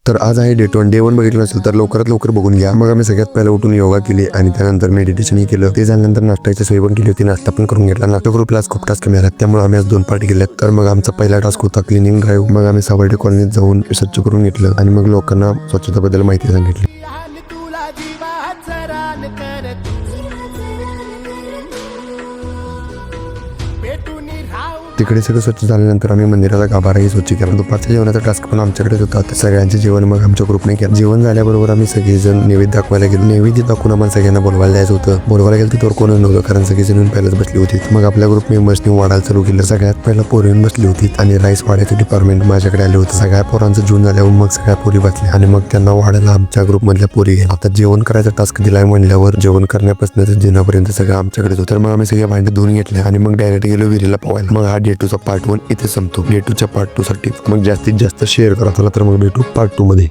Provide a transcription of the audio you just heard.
तर आज आहे डे 1 बघितलं असेल तर लवकरात लवकर बघून घ्या। मग आम्ही सगळ्यात पहिला उठून योगा केली आणि त्यानंतर मेडिटेशन केलं। ते झाल्यानंतर नाश्त्याची सोय पण केली होती, नाश्ता पण करून घेतला। नाश्ता ग्रुपला आज खूप टास्क मिळाला, त्यामुळे आम्ही आज 2 पार्टी केल्यात। तर मग आमचा पहिला टास्क होता क्लिनिंग ड्राईव्ह। मग आम्ही सावर्डे कॉलनीत जाऊन स्वच्छ करून घेतलं आणि मग लोकांना स्वच्छतेबद्दल माहिती सांगितली। तिकडे सगळं स्वच्छ झाल्यानंतर आम्ही मंदिराचा गाभाराही स्वच्छ केला। दुपारच्या जेवणाचा टास्क पण आमच्याकडेच होता। तर सगळ्यांचे जेवण मग आमच्या ग्रुपने केलं। जेवण झाल्याबरोबर आम्ही सगळेजण नैवेद्य दाखवायला गेलो। नैवेद्य दाखवून आम्हाला सगळ्यांना बोलवायला जायचं होतं। बोलवायला गेलं तिथवर कोणच नव्हतं, कारण सगळेजण पहिलेच बसली होती। मग आपल्या ग्रुप मेंबर्सनी वाढायला चालू केलं। सगळ्यात पहिला पोरी बसली होती आणि राईस वाढायचं डिपार्टमेंट माझ्याकडे आले होते। सगळ्या पोरांचं जून झाल्यावर मग सगळ्या पोरी बसल्या आणि मग त्यांना वाढायला आमच्या ग्रुप मधल्या पोरी गेल्या। आता जेवण करायचा टास्क दिलाय म्हणल्यावर जेवण करण्यापासून जेवणापर्यंत सगळं आमच्याकडे होतं। तर मग आम्ही सगळे भांडे धुवून घेतले आणि मग डायरेक्ट गेलो विहिरीला पोहायला। मग हा डे 2चा पार्ट 1 इथे संपतो। डे 2च्या पार्ट 2 साठी मग जास्तीत जास्त शेअर करा, चला तर मग भेटू पार्ट 2 मध्ये।